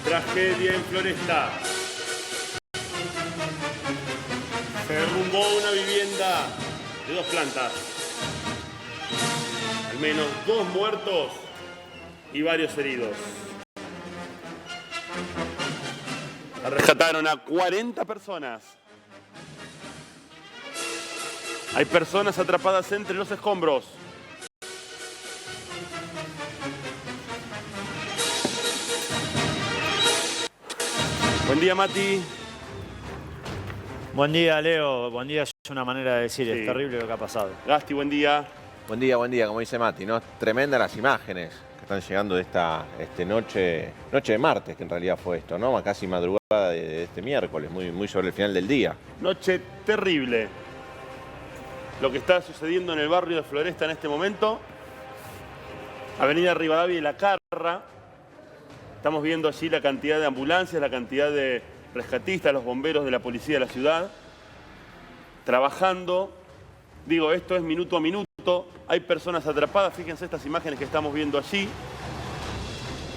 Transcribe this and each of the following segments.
Tragedia en Floresta. Se derrumbó una vivienda de 2 plantas. Al menos 2 muertos y varios heridos. Rescataron a 40 personas. Hay personas atrapadas entre los escombros. Buen día, Mati. Buen día, Leo. Buen día es una manera de decir, Sí. Es terrible lo que ha pasado. Gasti, buen día. Buen día, como dice Mati, ¿no? Tremendas las imágenes que están llegando de esta noche de martes, que en realidad fue esto, ¿no? Casi madrugada de este miércoles, muy sobre el final del día. Noche terrible. Lo que está sucediendo en el barrio de Floresta en este momento. Avenida Rivadavia y La Carra. Estamos viendo allí la cantidad de ambulancias, la cantidad de rescatistas, los bomberos de la policía de la ciudad, trabajando. Digo, esto es minuto a minuto. Hay personas atrapadas. Fíjense estas imágenes que estamos viendo allí.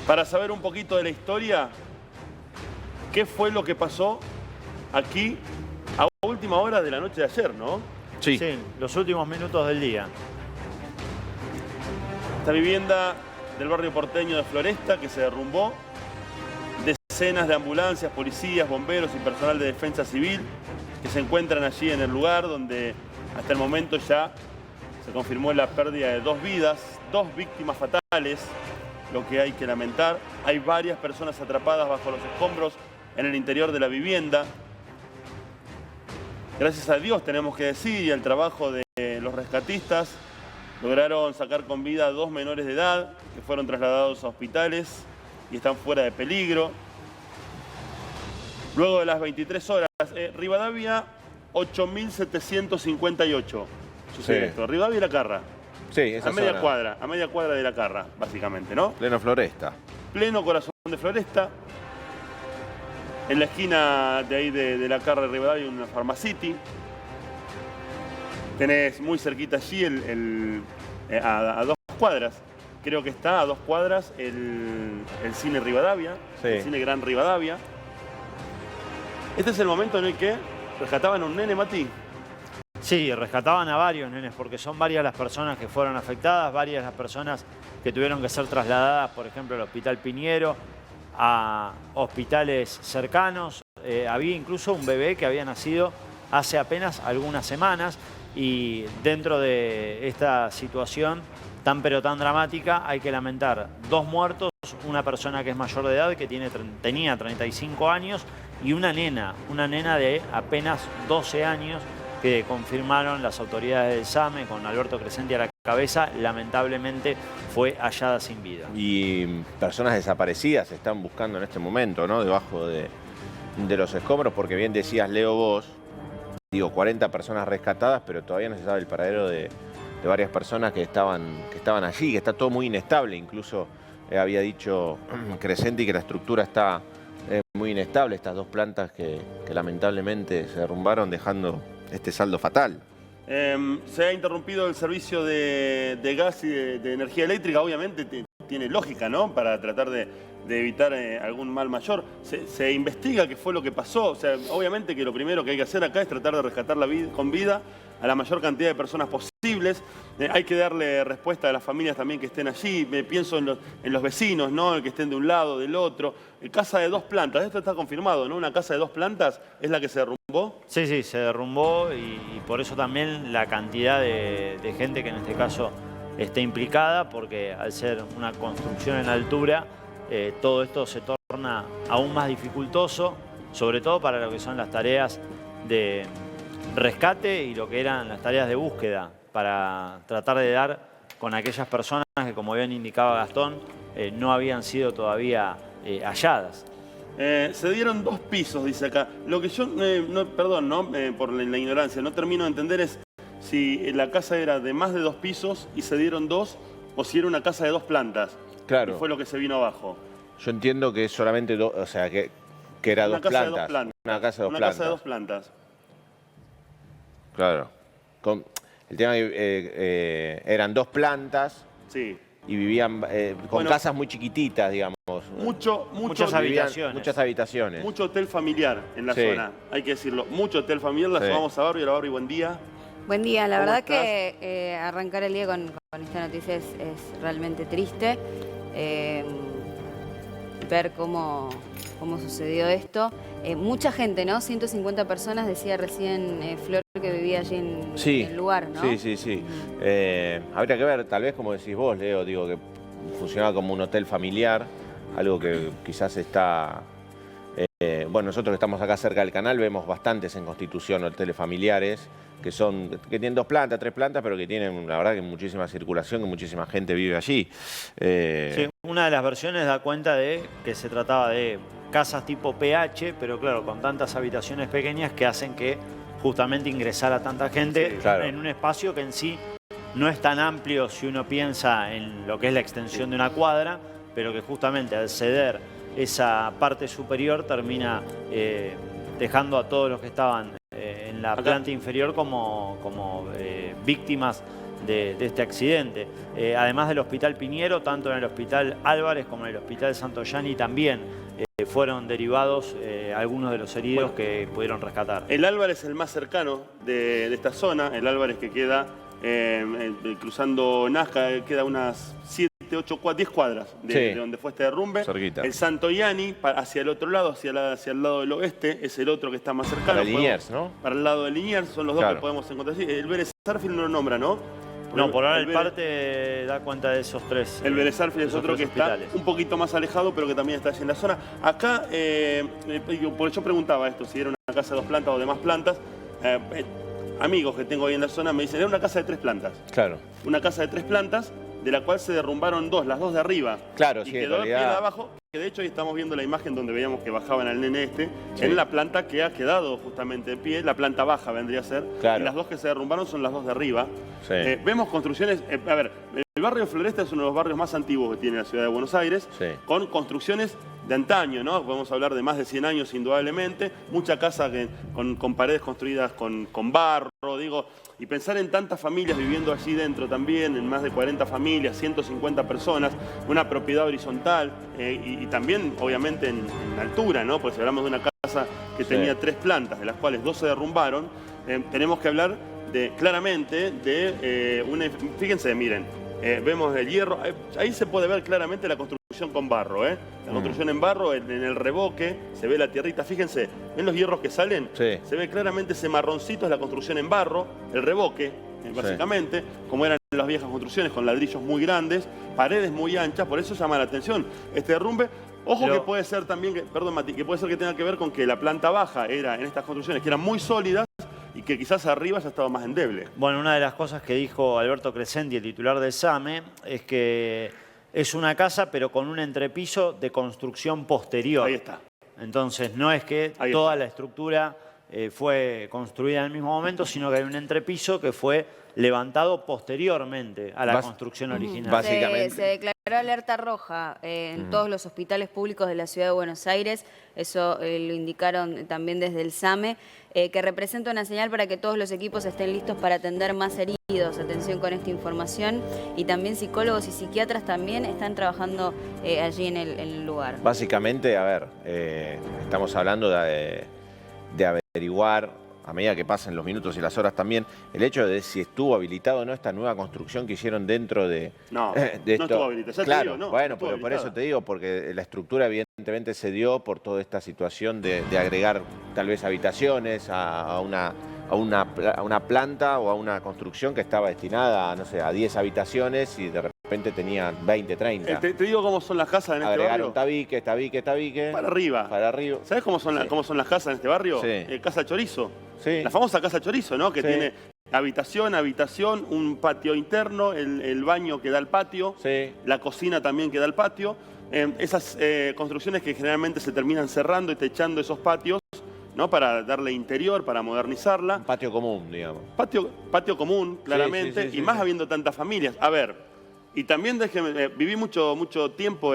Para saber un poquito de la historia, ¿qué fue lo que pasó aquí a última hora de la noche de ayer, no? Sí. Sí, los últimos minutos del día. Esta vivienda del barrio porteño de Floresta que se derrumbó. Decenas de ambulancias, policías, bomberos y personal de defensa civil que se encuentran allí en el lugar donde hasta el momento ya se confirmó la pérdida de 2 vidas, 2 víctimas fatales, lo que hay que lamentar. Hay varias personas atrapadas bajo los escombros en el interior de la vivienda. Gracias a Dios, tenemos que decir, y al trabajo de los rescatistas, lograron sacar con vida a 2 menores de edad que fueron trasladados a hospitales y están fuera de peligro. Luego de las 23 horas, Rivadavia 8758. Sucede esto. Rivadavia y La Carra. Sí, esa a media zona. cuadra, a media cuadra de La Carra, básicamente, ¿no? Pleno Floresta. Pleno corazón de Floresta. En la esquina de ahí de La Carra de Rivadavia hay una Pharmacity. Tenés muy cerquita allí a 2 cuadras. Creo que está a 2 cuadras el cine Rivadavia, Sí. el cine Gran Rivadavia. Este es el momento en el que rescataban a un nene, Mati. Sí, rescataban a varios nenes porque son varias las personas que fueron afectadas, varias las personas que tuvieron que ser trasladadas, por ejemplo, al Hospital Piñero, a hospitales cercanos. Había incluso un bebé que había nacido hace apenas algunas semanas y dentro de esta situación tan pero tan dramática hay que lamentar 2 muertos, una persona que es mayor de edad que tenía 35 años y una nena de apenas 12 años que confirmaron las autoridades del SAME con Alberto Crescenti a la cabeza, lamentablemente fue hallada sin vida. Y personas desaparecidas se están buscando en este momento, ¿no? Debajo de los escombros, porque bien decías, Leo, vos, 40 personas rescatadas, pero todavía no se sabe el paradero de varias personas que estaban allí, que está todo muy inestable. Incluso había dicho Crescenti que la estructura está muy inestable, estas 2 plantas que lamentablemente se derrumbaron dejando este saldo fatal. Se ha interrumpido el servicio de gas y de energía eléctrica, obviamente tiene lógica, ¿no? Para tratar de evitar algún mal mayor. Se investiga qué fue lo que pasó. O sea, obviamente que lo primero que hay que hacer acá es tratar de rescatar con vida a la mayor cantidad de personas posibles. Hay que darle respuesta a las familias también que estén allí. Pienso en los vecinos, ¿no? Que estén de un lado, del otro. Casa de 2 plantas, esto está confirmado, ¿no? Una casa de 2 plantas es la que se derrumbó. Sí, se derrumbó y por eso también la cantidad de gente que en este caso está implicada, porque al ser una construcción en altura, todo esto se torna aún más dificultoso, sobre todo para lo que son las tareas de rescate y lo que eran las tareas de búsqueda, para tratar de dar con aquellas personas que, como bien indicaba Gastón, no habían sido todavía halladas. Se dieron 2 pisos, dice acá. Lo que yo, por la ignorancia, no termino de entender es si la casa era de más de 2 pisos y se dieron 2, o si era una casa de 2 plantas. Claro. Y fue lo que se vino abajo. Yo entiendo que es solamente 2, o sea, que era Una 2 casa de plantas. 2 plantas. Una casa de 2 Una plantas. casa de 2 plantas. Claro. El tema eran 2 plantas. Sí. y vivían con casas muy chiquititas, digamos. Muchas habitaciones. Muchas habitaciones. Mucho hotel familiar en la zona, hay que decirlo. Mucho hotel familiar, la sumamos a Barbie. Hola Barbie, buen día. Buen día, la verdad estás? que arrancar el día con esta noticia es realmente triste. Ver cómo sucedió esto. Mucha gente, ¿no? 150 personas, decía recién Flor que vivía allí en el lugar, ¿no? Sí. Habría que ver, tal vez como decís vos, Leo, digo que funcionaba como un hotel familiar, algo que quizás está... bueno, nosotros que estamos acá cerca del canal vemos bastantes en Constitución hoteles familiares que tienen 2 plantas, 3 plantas, pero que tienen, la verdad, que muchísima circulación, que muchísima gente vive allí. Sí, una de las versiones da cuenta de que se trataba de casas tipo PH, pero claro, con tantas habitaciones pequeñas que hacen que justamente ingresara tanta gente en un espacio que en sí no es tan amplio si uno piensa en lo que es la extensión de una cuadra, pero que justamente al ceder esa parte superior termina dejando a todos los que estaban en la planta inferior como víctimas de este accidente. Además del Hospital Piñero, tanto en el Hospital Álvarez como en el Hospital Santoyani también fueron derivados algunos de los heridos que pudieron rescatar. El Álvarez es el más cercano de esta zona, el Álvarez que queda cruzando Nazca, queda unas 7, 8, 10 cuadras de donde fue este derrumbe. Cerquita. El Santoyani, hacia el otro lado, hacia el lado del oeste, es el otro que está más cercano. Para Liniers, ¿no? Para el lado de Liniers, son los dos que podemos encontrar. Sí, el Vélez Sarsfield no lo nombra, ¿no? No, por ahora el parte da cuenta de esos 3. El Vélez Sarsfield es otro que está un poquito más alejado, pero que también está allí en la zona. Acá, porque yo preguntaba esto, si era una casa de 2 plantas o de más plantas. Amigos que tengo ahí en la zona me dicen, era una casa de 3 plantas. Claro. Una casa de 3 plantas, de la cual se derrumbaron 2, las 2 de arriba. Claro, y sí, quedó en el pie realidad... de abajo, que de hecho ahí estamos viendo la imagen donde veíamos que bajaban al nene en la planta que ha quedado justamente de pie, la planta baja vendría a ser, y las 2 que se derrumbaron son las 2 de arriba. Vemos construcciones, a ver, el barrio Floresta es uno de los barrios más antiguos que tiene la ciudad de Buenos Aires, con construcciones de antaño, ¿no? Podemos hablar de más de 100 años indudablemente, mucha casa con paredes construidas con barro, digo, y pensar en tantas familias viviendo allí dentro también, en más de 40 familias, 150 personas, una propiedad horizontal y también obviamente en altura, ¿no? Porque si hablamos de una casa que tenía 3 plantas, de las cuales 2 se derrumbaron, tenemos que hablar claramente de fíjense, miren, vemos el hierro, ahí se puede ver claramente la construcción con barro, la construcción en barro, en el revoque, se ve la tierrita, fíjense, ¿ven los hierros que salen? Se ve claramente ese marroncito, es la construcción en barro, el revoque, básicamente, como eran las viejas construcciones, con ladrillos muy grandes, paredes muy anchas, por eso llama la atención este derrumbe. Ojo que puede ser también, perdón Mati, que puede ser que tenga que ver con que la planta baja era en estas construcciones que eran muy sólidas, y que quizás arriba ya estaba más endeble. Bueno, una de las cosas que dijo Alberto Crescenti, el titular de SAME, es que es una casa pero con un entrepiso de construcción posterior. Ahí está. Entonces no es que toda la estructura fue construida en el mismo momento, sino que hay un entrepiso que fue levantado posteriormente a la construcción original. Básicamente. Se declaró alerta roja en todos los hospitales públicos de la Ciudad de Buenos Aires, eso lo indicaron también desde el SAME, que representa una señal para que todos los equipos estén listos para atender más heridos. Atención con esta información. Y también psicólogos y psiquiatras también están trabajando allí en el lugar. Básicamente, a ver, estamos hablando de averiguar, a medida que pasen los minutos y las horas también, el hecho de si estuvo habilitado o no esta nueva construcción que hicieron dentro de... No, no estuvo habilitado. Claro, no, bueno, no pero por habilitada. eso te digo, porque la estructura evidentemente se dio por toda esta situación de agregar tal vez habitaciones a una planta o a una construcción que estaba destinada, no sé, a 10 habitaciones y de repente tenía 20, 30. Te digo cómo son las casas en este Agregaron barrio. tabique. Para arriba. Para arriba. ¿Sabes cómo son las casas en este barrio? Sí. Casa Chorizo. Sí. La famosa Casa Chorizo, ¿no? Que tiene habitación, un patio interno, el baño que da al patio, la cocina también que da al patio. Esas construcciones que generalmente se terminan cerrando y techando esos patios, ¿no? Para darle interior, para modernizarla. Un patio común, digamos. Patio común, claramente, y más habiendo tantas familias. A ver, y también viví mucho tiempo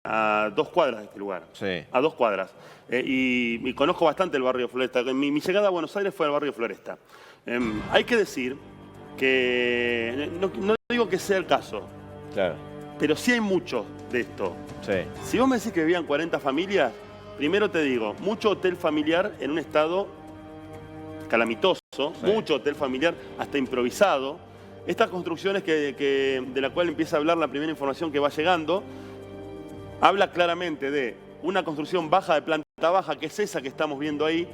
a 2 cuadras de este lugar. Sí. A 2 cuadras. Y conozco bastante el barrio Floresta. Mi llegada a Buenos Aires fue al barrio Floresta. Hay que decir que, no digo que sea el caso, Claro. pero sí hay mucho de esto. Sí. Si vos me decís que vivían 40 familias, primero te digo, mucho hotel familiar en un estado calamitoso, mucho hotel familiar hasta improvisado. Estas construcciones de la cual empieza a hablar la primera información que va llegando, habla claramente de una construcción baja de planta baja, que es esa que estamos viendo ahí,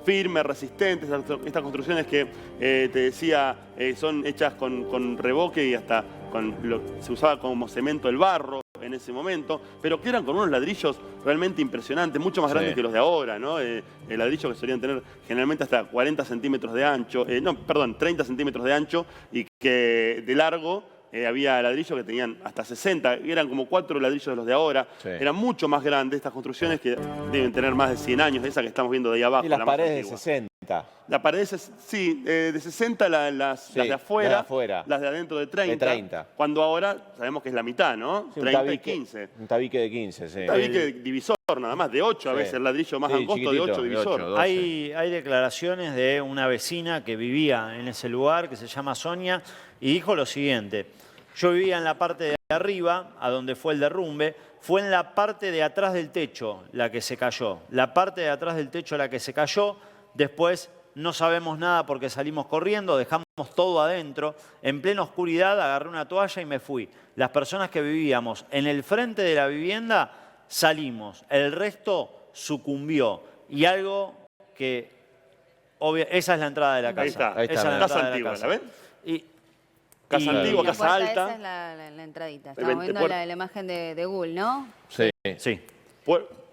firme, resistente, estas construcciones que te decía son hechas con revoque y hasta se usaba como cemento el barro en ese momento, pero que eran con unos ladrillos realmente impresionantes, mucho más grandes que los de ahora, ¿no? Ladrillos que solían tener generalmente hasta 40 centímetros de ancho, 30 centímetros de ancho y que de largo había ladrillos que tenían hasta 60, eran como 4 ladrillos de los de ahora, eran mucho más grandes estas construcciones que deben tener más de 100 años, esa que estamos viendo de ahí abajo. Y las paredes de 60. La pared, sí, de 60 las de afuera, las de adentro de 30. Cuando ahora sabemos que es la mitad, ¿no? Sí, 30 y 15. Un tabique de 15, sí. Un tabique divisor nada más, de 8 a veces, el ladrillo más angosto de 8 divisor. 8, hay declaraciones de una vecina que vivía en ese lugar, que se llama Sonia, y dijo lo siguiente: yo vivía en la parte de arriba, a donde fue el derrumbe, fue en la parte de atrás del techo la que se cayó. La parte de atrás del techo la que se cayó, después no sabemos nada porque salimos corriendo, dejamos todo adentro. En plena oscuridad agarré una toalla y me fui. Las personas que vivíamos en el frente de la vivienda salimos, el resto sucumbió. Y algo que, esa es la entrada de la casa. Ahí está. Esa es la Casa entrada de antigua, la casa. ¿la ven? Casa antigua, La casa puerta alta. esa es la entradita. Estamos viendo la imagen de Google, ¿no? Sí. Sí.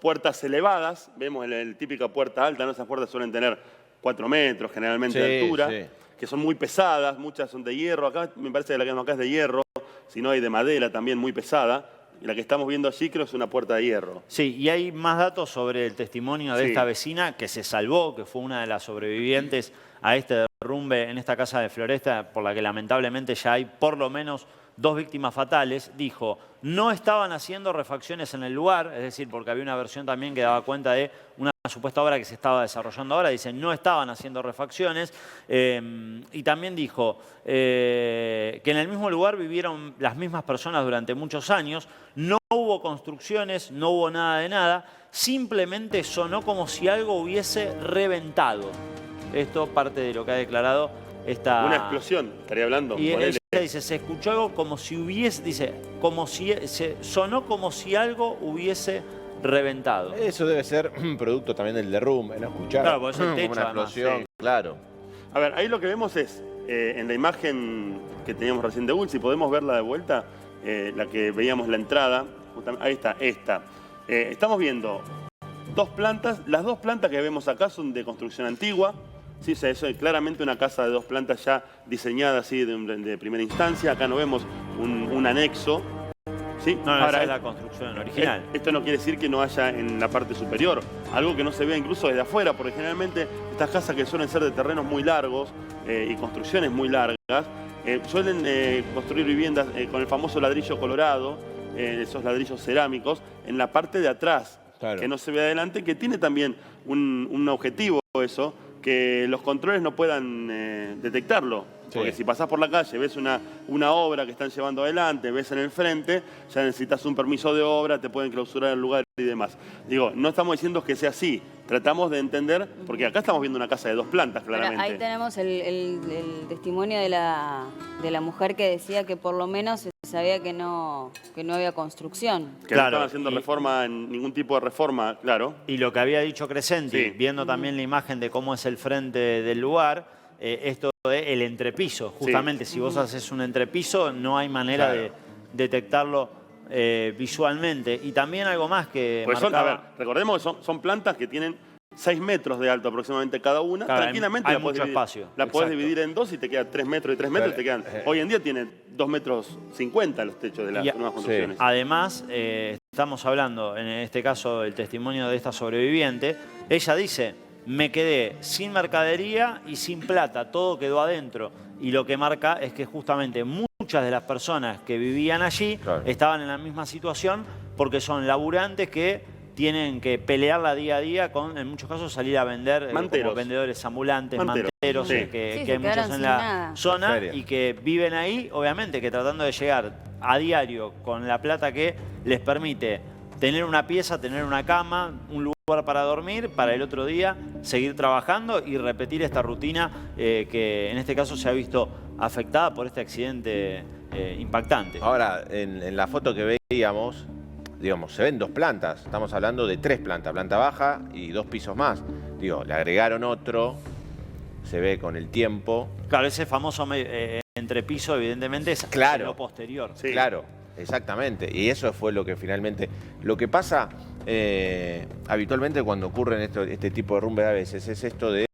Puertas elevadas, vemos la típica puerta alta, ¿no? Esas puertas suelen tener 4 metros generalmente de altura, que son muy pesadas, muchas son de hierro. Acá me parece que la que vemos acá es de hierro, si no hay de madera también muy pesada. Y la que estamos viendo allí creo es una puerta de hierro. Sí, y hay más datos sobre el testimonio de esta vecina que se salvó, que fue una de las sobrevivientes a este derrumbe en esta casa de Floresta, por la que lamentablemente ya hay por lo menos 2 víctimas fatales. Dijo, no estaban haciendo refacciones en el lugar, es decir, porque había una versión también que daba cuenta de una supuesta obra que se estaba desarrollando ahora. Dice, no estaban haciendo refacciones. Y también dijo que en el mismo lugar vivieron las mismas personas durante muchos años. No hubo construcciones, no hubo nada de nada. Simplemente sonó como si algo hubiese reventado. Esto parte de lo que ha declarado esta... Una explosión, estaría hablando. Y ella dice, se escuchó algo como si hubiese... Dice, sonó como si algo hubiese reventado. Eso debe ser un producto también del derrumbe, ¿no? Escuchar claro, porque es el techo, como una explosión, además, claro. A ver, ahí lo que vemos es, en la imagen que teníamos recién de Google, si podemos verla de vuelta, la que veíamos la entrada, ahí está, esta. Estamos viendo 2 plantas, las 2 plantas que vemos acá son de construcción antigua, ¿sí? O sea, eso es claramente una casa de 2 plantas ya diseñada así de primera instancia. Acá no vemos un anexo. ¿Sí? No, ahora, esa es la construcción original. Esto no quiere decir que no haya en la parte superior, algo que no se vea incluso desde afuera, porque generalmente estas casas que suelen ser de terrenos muy largos y construcciones muy largas, suelen construir viviendas con el famoso ladrillo colorado, esos ladrillos cerámicos, en la parte de atrás, que no se ve adelante, que tiene también un objetivo eso, que los controles no puedan detectarlo. Porque si pasás por la calle, ves una obra que están llevando adelante, ves en el frente, ya necesitas un permiso de obra, te pueden clausurar el lugar y demás. Digo, no estamos diciendo que sea así, tratamos de entender, porque acá estamos viendo una casa de 2 plantas, claramente. Pero ahí tenemos el testimonio de la mujer que decía que por lo menos se sabía que no había construcción. Que no estaban haciendo reforma, ningún tipo de reforma, claro. Y lo que había dicho Crescenti, viendo también la imagen de cómo es el frente del lugar, esto del entrepiso, justamente, si vos haces un entrepiso no hay manera de detectarlo visualmente. Y también algo más que pues marcaba... recordemos que son plantas que tienen 6 metros de alto aproximadamente cada una. Claro, tranquilamente hay la mucho espacio. La podés dividir en 2 y te quedan 3 metros y 3 metros. Te quedan, hoy en día tienen 2,50 metros los techos de las nuevas construcciones. Además, estamos hablando, en este caso, del testimonio de esta sobreviviente. Ella dice, me quedé sin mercadería y sin plata, todo quedó adentro. Y lo que marca es que justamente muchas de las personas que vivían allí estaban en la misma situación porque son laburantes que tienen que pelearla día a día con, en muchos casos, salir a vender como vendedores ambulantes, manteros, sí. que hay muchos en la zona y que viven ahí, obviamente, que tratando de llegar a diario con la plata que les permite tener una pieza, tener una cama, un lugar para dormir, para el otro día seguir trabajando y repetir esta rutina que en este caso se ha visto afectada por este accidente impactante. Ahora, en la foto que veíamos, digamos, se ven 2 plantas. Estamos hablando de 3 plantas, planta baja y 2 pisos más. Digo, le agregaron otro, se ve con el tiempo. Claro, ese famoso entrepiso, evidentemente, es lo posterior. Sí. Claro, exactamente. Y eso fue lo que finalmente... Lo que pasa habitualmente cuando ocurren este tipo de derrumbes a veces es esto de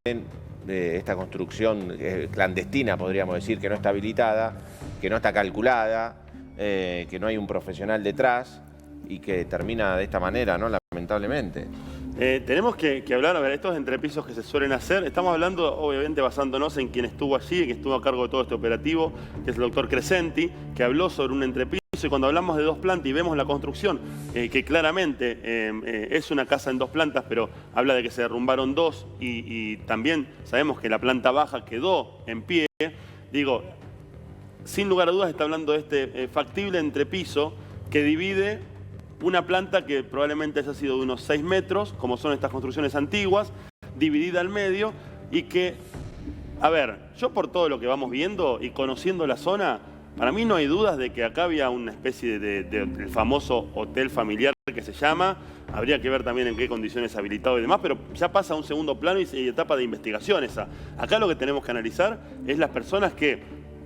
esta construcción clandestina, podríamos decir, que no está habilitada, que no está calculada, que no hay un profesional detrás y que termina de esta manera, ¿no? Lamentablemente. Tenemos que hablar, a ver, estos entrepisos que se suelen hacer, estamos hablando obviamente basándonos en quien estuvo allí, que estuvo a cargo de todo este operativo, que es el doctor Crescenti, que habló sobre un entrepiso, y cuando hablamos de 2 plantas y vemos la construcción, que claramente es una casa en 2 plantas, pero habla de que se derrumbaron 2 y también sabemos que la planta baja quedó en pie, digo, sin lugar a dudas está hablando de este factible entrepiso que divide una planta que probablemente haya sido de unos 6 metros, como son estas construcciones antiguas, dividida al medio y que, a ver, yo por todo lo que vamos viendo y conociendo la zona, para mí no hay dudas de que acá había una especie del famoso hotel familiar que se llama, habría que ver también en qué condiciones habilitado y demás, pero ya pasa a un segundo plano y etapa de investigación esa. Acá lo que tenemos que analizar es las personas que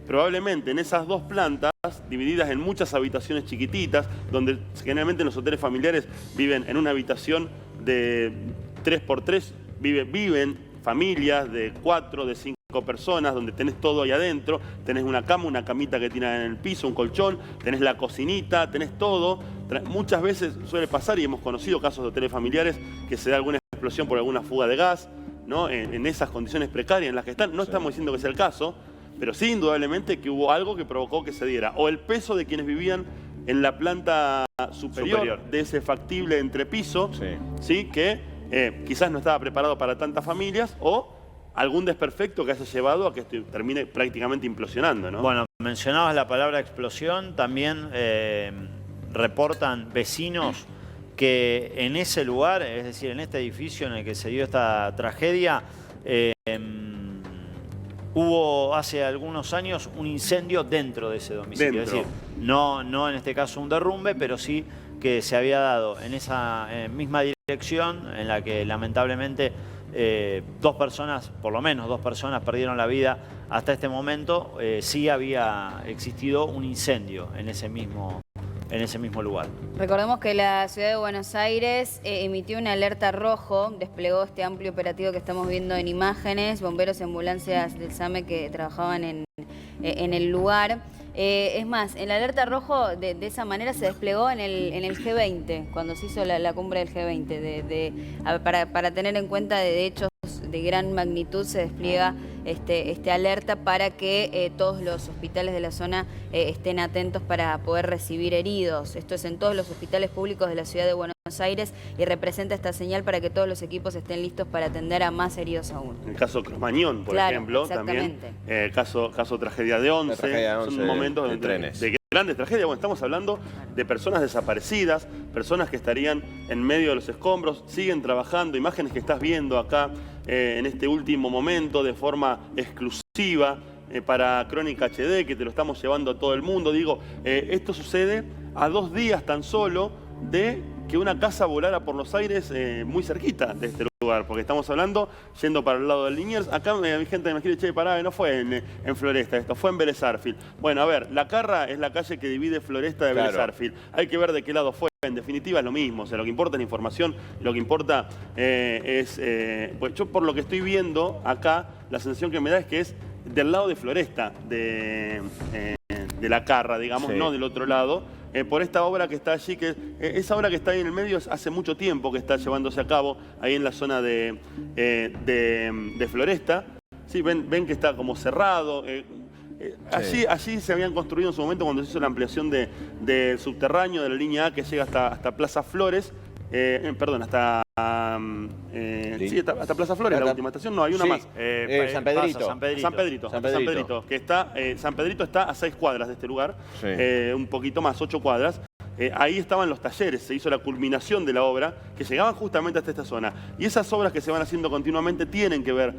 probablemente en esas 2 plantas, divididas en muchas habitaciones chiquititas, donde generalmente en los hoteles familiares viven en una habitación de 3x3, viven familias de 4, de 5 personas, donde tenés todo ahí adentro, tenés una cama, una camita que tiran en el piso, un colchón, tenés la cocinita, tenés todo. Muchas veces suele pasar, y hemos conocido casos de hoteles familiares, que se da alguna explosión por alguna fuga de gas, ¿no? En esas condiciones precarias en las que están. No estamos diciendo que sea el caso, pero sí, indudablemente, que hubo algo que provocó que se diera. O el peso de quienes vivían en la planta superior. De ese factible entrepiso, ¿sí? Que quizás no estaba preparado para tantas familias, o algún desperfecto que haya llevado a que esto termine prácticamente implosionando, ¿no? Bueno, mencionabas la palabra explosión, también reportan vecinos que en ese lugar, es decir, en este edificio en el que se dio esta tragedia, hubo hace algunos años un incendio dentro de ese domicilio. Es decir, no en este caso un derrumbe, pero sí que se había dado en esa misma dirección en la que lamentablemente 2 personas, por lo menos 2 personas perdieron la vida hasta este momento. Sí había existido un incendio en ese mismo lugar. Recordemos que la ciudad de Buenos Aires emitió una alerta rojo, desplegó este amplio operativo que estamos viendo en imágenes, bomberos y ambulancias del SAME que trabajaban en el lugar. Es más, en la alerta rojo de esa manera se desplegó en el G20, cuando se hizo la cumbre del G20. Para tener en cuenta de hechos de gran magnitud se despliega este alerta para que todos los hospitales de la zona estén atentos para poder recibir heridos. Esto es en todos los hospitales públicos de la ciudad de Buenos Aires y representa esta señal para que todos los equipos estén listos para atender a más heridos aún. El caso Cromañón, por ejemplo, también. Caso tragedia de 11, son momentos de grandes tragedias. Bueno, estamos hablando de personas desaparecidas, personas que estarían en medio de los escombros, siguen trabajando, imágenes que estás viendo acá en este último momento de forma exclusiva para Crónica HD, que te lo estamos llevando a todo el mundo. Digo, esto sucede a 2 días tan solo de que una casa volara por los aires muy cerquita de este lugar, porque estamos hablando, yendo para el lado del Liniers, acá hay gente que me quiere, che, pará, no fue en Floresta esto, fue en Vélez Sarsfield. Bueno, a ver, La Carra es la calle que divide Floresta de Vélez Sarsfield. Hay que ver de qué lado fue. En definitiva es lo mismo, o sea, lo que importa es la información, lo que importa es... pues yo por lo que estoy viendo acá, la sensación que me da es que es del lado de Floresta, de La Carra, digamos, no del otro lado, por esta obra que está allí, que esa obra que está ahí en el medio hace mucho tiempo que está llevándose a cabo, ahí en la zona de Floresta. Sí, ven que está como cerrado. Allí se habían construido en su momento cuando se hizo la ampliación del subterráneo de la línea A que llega hasta Plaza Flores. perdón, hasta, Sí. sí, hasta Plaza Flores, la Acá. última estación. No, hay una Sí. más. San Pedrito. San Pedrito. San Pedrito, San hasta San Pedrito. Pedrito, que está, San Pedrito está a 6 cuadras de este lugar, Sí. un poquito más, 8 cuadras. Ahí estaban los talleres, se hizo la culminación de la obra, que llegaban justamente hasta esta zona. Y esas obras que se van haciendo continuamente tienen que ver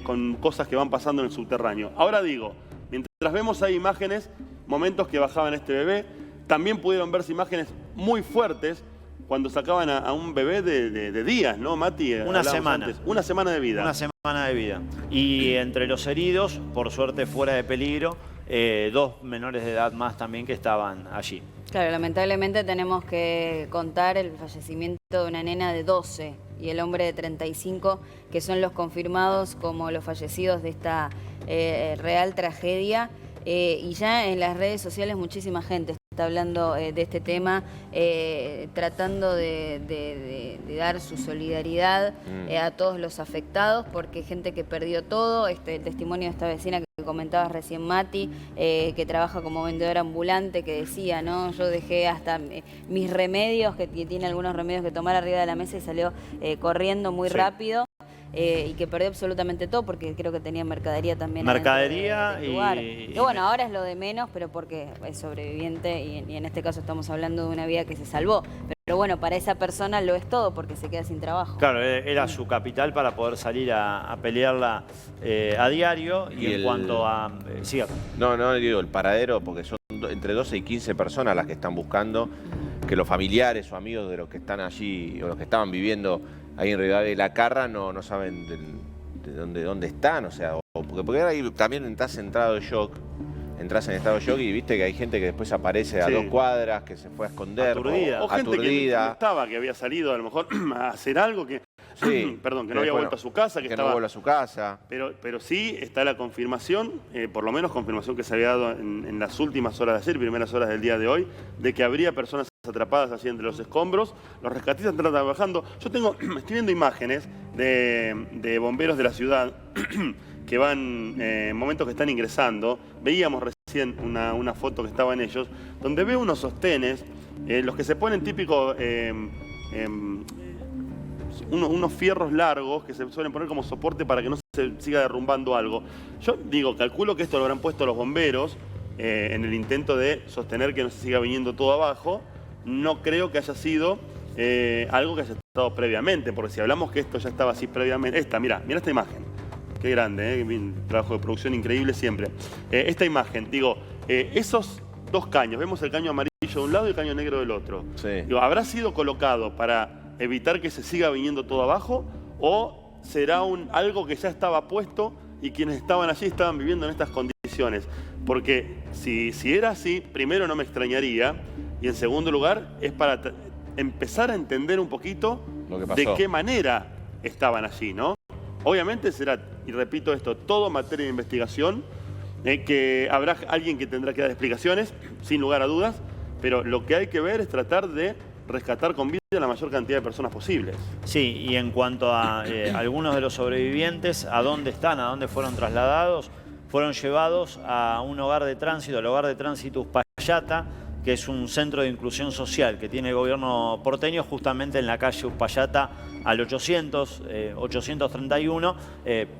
con cosas que van pasando en el subterráneo. Ahora digo, mientras vemos ahí imágenes, momentos que bajaban este bebé, también pudieron verse imágenes muy fuertes cuando sacaban a un bebé de días, ¿no, Mati? Una Hablábamos semana. antes. Una semana de vida. Una semana de vida. Y entre los heridos, por suerte fuera de peligro, 2 menores de edad más también que estaban allí. Claro, lamentablemente tenemos que contar el fallecimiento de una nena de 12 y el hombre de 35, que son los confirmados como los fallecidos de esta real tragedia. Y ya en las redes sociales muchísima gente está hablando de este tema, tratando de dar su solidaridad a todos los afectados, porque gente que perdió todo, el testimonio de esta vecina que comentabas recién, Mati, que trabaja como vendedora ambulante, que decía, ¿no? Yo dejé hasta mis remedios, que tiene algunos remedios que tomar arriba de la mesa y salió corriendo muy rápido. Y que perdió absolutamente todo porque creo que tenía mercadería también. Mercadería del lugar. Y bueno, ahora es lo de menos, pero porque es sobreviviente y en este caso estamos hablando de una vida que se salvó. Pero bueno, para esa persona lo es todo porque se queda sin trabajo. Claro, era su capital para poder salir a pelearla a diario. Y en cuanto a... sí, No, digo, el paradero, porque son entre 12 y 15 personas las que están buscando, que los familiares o amigos de los que están allí, o los que estaban viviendo ahí en Rivadavia y La Carra, no saben de dónde están, o sea, porque ahí también entras en estado de shock y viste que hay gente que después aparece a 2 cuadras, que se fue a esconder. Aturdida. O gente que no estaba, que había salido a lo mejor a hacer algo que... Sí, perdón, que no había vuelto a su casa, que estaba... no vuelve a su casa. Pero sí está la confirmación, por lo menos confirmación que se había dado en las últimas horas de ayer, primeras horas del día de hoy, de que habría personas atrapadas allí entre los escombros. Los rescatistas están trabajando. Yo estoy viendo imágenes de bomberos de la ciudad que van, en momentos que están ingresando. Veíamos recién una foto que estaban ellos, donde veo unos sostenes, los que se ponen típicos... unos fierros largos que se suelen poner como soporte para que no se siga derrumbando algo. Yo digo, calculo que esto lo habrán puesto los bomberos en el intento de sostener que no se siga viniendo todo abajo. No creo que haya sido algo que haya estado previamente, porque si hablamos que esto ya estaba así previamente... Mira esta imagen. Qué grande, un trabajo de producción increíble siempre. Esta imagen, digo, esos 2 caños, vemos el caño amarillo de un lado y el caño negro del otro. Sí. Digo, ¿habrá sido colocado para evitar que se siga viniendo todo abajo o será algo que ya estaba puesto y quienes estaban allí estaban viviendo en estas condiciones? Porque si era así, primero no me extrañaría y en segundo lugar es para empezar a entender un poquito Lo que pasó. de qué manera estaban allí, ¿no? Obviamente será, y repito esto, todo materia de investigación, que habrá alguien que tendrá que dar explicaciones, sin lugar a dudas, pero lo que hay que ver es tratar de rescatar con vida a la mayor cantidad de personas posibles. Sí, y en cuanto a algunos de los sobrevivientes, ¿a dónde están? ¿A dónde fueron trasladados? Fueron llevados a un hogar de tránsito, al hogar de tránsito Uspallata, que es un centro de inclusión social que tiene el gobierno porteño justamente en la calle Uspallata al 831,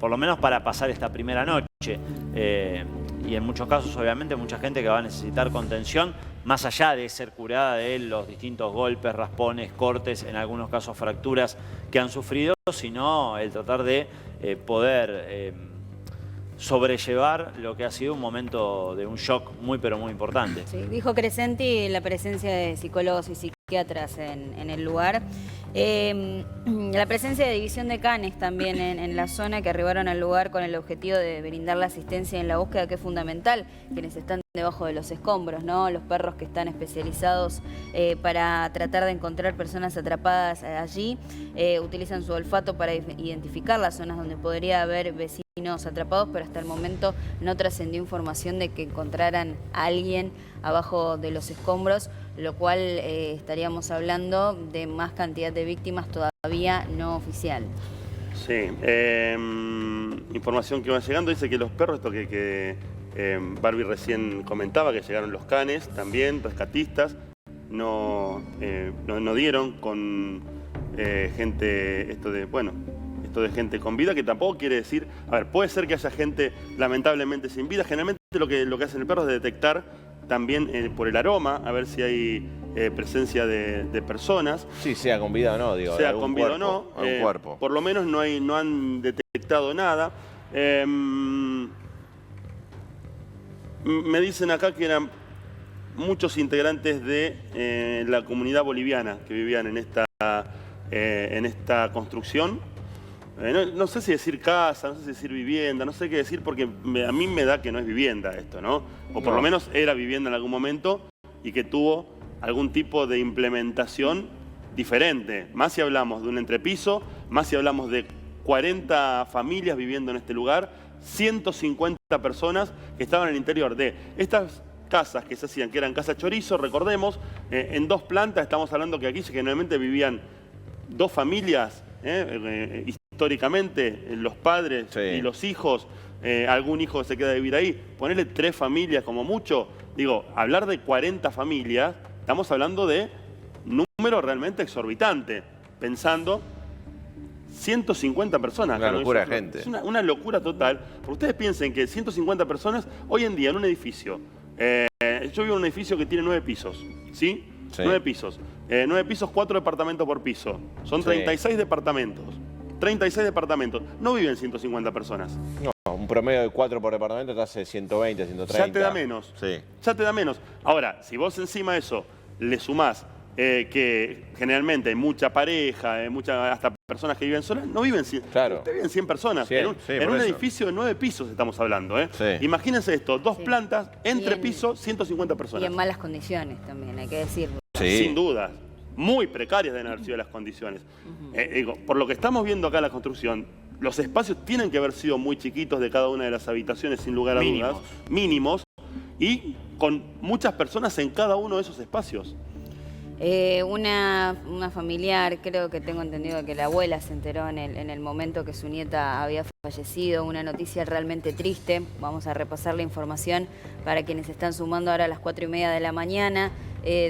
por lo menos para pasar esta primera noche. Y en muchos casos, obviamente, mucha gente que va a necesitar contención, más allá de ser curada de los distintos golpes, raspones, cortes, en algunos casos fracturas que han sufrido, sino el tratar de poder sobrellevar lo que ha sido un momento de un shock muy pero muy importante. Sí, dijo Crescenti la presencia de psicólogos y psiquiatras en el lugar. La presencia de división de canes también en la zona, que arribaron al lugar con el objetivo de brindar la asistencia en la búsqueda, que es fundamental, quienes están debajo de los escombros, ¿no? Los perros que están especializados para tratar de encontrar personas atrapadas allí, utilizan su olfato para identificar las zonas donde podría haber vecinos atrapados, pero hasta el momento no trascendió información de que encontraran a alguien abajo de los escombros, lo cual estaríamos hablando de más cantidad de víctimas todavía no oficial. Sí, información que va llegando dice que los perros, esto que Barbie recién comentaba, que llegaron los canes también, rescatistas, no dieron con gente, esto de gente con vida, que tampoco quiere decir, a ver, puede ser que haya gente lamentablemente sin vida. Generalmente lo que hace el perro es detectar también por el aroma, a ver si hay presencia de personas. Sí, sea con vida o no, digo. Sea con vida o no. Algún cuerpo. Por lo menos no han detectado nada. Me dicen acá que eran muchos integrantes de la comunidad boliviana que vivían en esta construcción. No sé si decir casa, no sé si decir vivienda, no sé qué decir porque a mí me da que no es vivienda esto, ¿no? O por lo menos era vivienda en algún momento y que tuvo algún tipo de implementación diferente. Más si hablamos de un entrepiso, más si hablamos de 40 familias viviendo en este lugar, 150 personas que estaban en el interior de estas casas que se hacían, que eran casas chorizo, recordemos, en 2 plantas. Estamos hablando que aquí generalmente vivían 2 familias, históricamente, los padres y los hijos, algún hijo se queda a vivir ahí, ponerle 3 familias como mucho. Digo, hablar de 40 familias, estamos hablando de número realmente exorbitante, pensando 150 personas. Una locura de gente. Es una locura total, porque ustedes piensen que 150 personas, hoy en día en un edificio, yo vivo en un edificio que tiene 9 pisos, ¿sí? 9 pisos. 9 pisos, 4 departamentos por piso. Son 36 departamentos. 36 departamentos. No viven 150 personas. No, un promedio de 4 por departamento te hace 120, 130. Ya te da menos. Sí. Ya te da menos. Ahora, si vos encima de eso le sumás que generalmente hay mucha pareja, hasta personas que viven solas, no viven 100, viven 100 personas. En un edificio de 9 pisos estamos hablando. Imagínense esto, 2 plantas, entre pisos, 150 personas. Y en malas condiciones también, hay que decirlo. Sin duda. Muy precarias deben haber sido las condiciones. Por lo que estamos viendo acá en la construcción, los espacios tienen que haber sido muy chiquitos de cada una de las habitaciones, sin lugar a dudas. Mínimos. Y con muchas personas en cada uno de esos espacios. Una familiar, creo que tengo entendido que la abuela se enteró en el momento que su nieta había fallecido, una noticia realmente triste. Vamos a repasar la información para quienes están sumando ahora a las 4:30 de la mañana.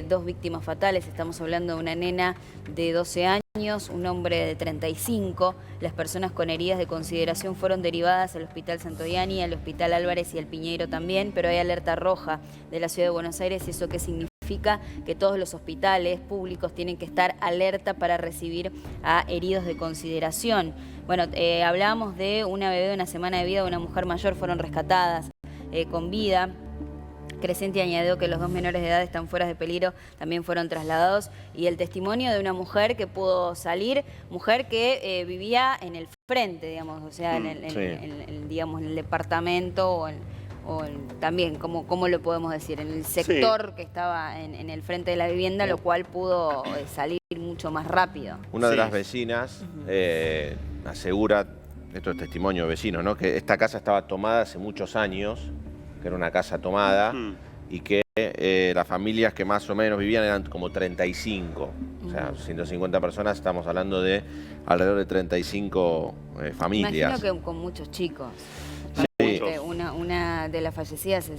2 víctimas fatales, estamos hablando de una nena de 12 años, un hombre de 35. Las personas con heridas de consideración fueron derivadas al Hospital Santoyani, al Hospital Álvarez y al Piñeiro también, pero hay alerta roja de la Ciudad de Buenos Aires. ¿Eso qué significa? Que todos los hospitales públicos tienen que estar alerta para recibir a heridos de consideración. Bueno, hablábamos de una bebé de 1 semana de vida de una mujer mayor, fueron rescatadas con vida. Crescenti añadió que los 2 menores de edad están fuera de peligro, también fueron trasladados. Y el testimonio de una mujer que pudo salir, mujer que vivía en el frente, digamos, o sea, en el departamento también, ¿cómo lo podemos decir? En el sector que estaba en el frente de la vivienda, lo cual pudo salir mucho más rápido. Una de las vecinas asegura, esto es testimonio de vecinos, ¿no?, que esta casa estaba tomada hace muchos años, que era una casa tomada, y que las familias que más o menos vivían eran como 35. O sea, 150 personas, estamos hablando de alrededor de 35 familias. Imagino que con muchos chicos. Sí. Una de las fallecidas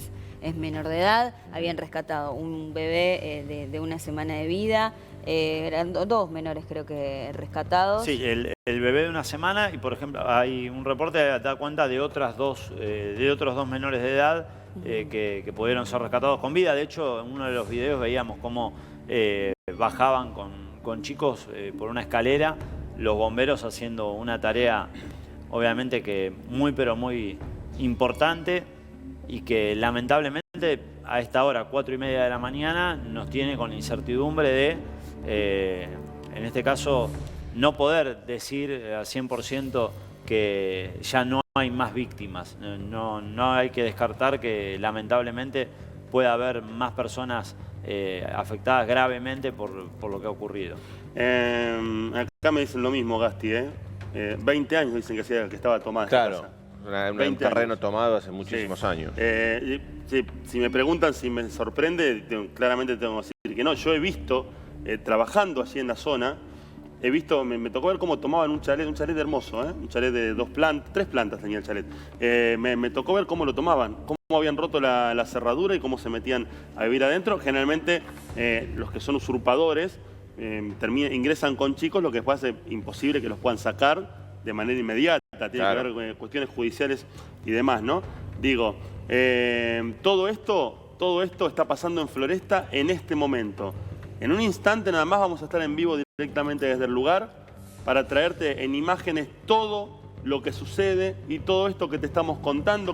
es menor de edad, habían rescatado un bebé de 1 semana de vida, eran 2 menores creo que rescatados. Sí, el bebé de 1 semana y por ejemplo hay un reporte que da cuenta de otros 2 menores de edad que pudieron ser rescatados con vida. De hecho, en uno de los videos veíamos cómo bajaban con chicos por una escalera, los bomberos haciendo una tarea obviamente que muy pero muy importante y que lamentablemente a esta hora, 4:30 de la mañana, nos tiene con la incertidumbre de, en este caso, no poder decir al 100% que ya no hay más víctimas. No hay que descartar que lamentablemente pueda haber más personas afectadas gravemente por lo que ha ocurrido. Acá me dicen lo mismo, Gasti, 20 años dicen que estaba tomada esta casa. Un terreno tomado hace muchísimos años. Si me preguntan si me sorprende, claramente tengo que decir que no. Yo he visto, trabajando allí en la zona, he visto, me tocó ver cómo tomaban un chalet hermoso, un chalet de 3 plantas tenía el chalet. Me tocó ver cómo lo tomaban, cómo habían roto la cerradura y cómo se metían a vivir adentro. Generalmente los que son usurpadores ingresan con chicos, lo que después hace imposible que los puedan sacar de manera inmediata. Tiene Claro. que ver con cuestiones judiciales y demás, ¿no? Digo, todo esto está pasando en Floresta en este momento. En un instante nada más vamos a estar en vivo directamente desde el lugar para traerte en imágenes todo lo que sucede y todo esto que te estamos contando.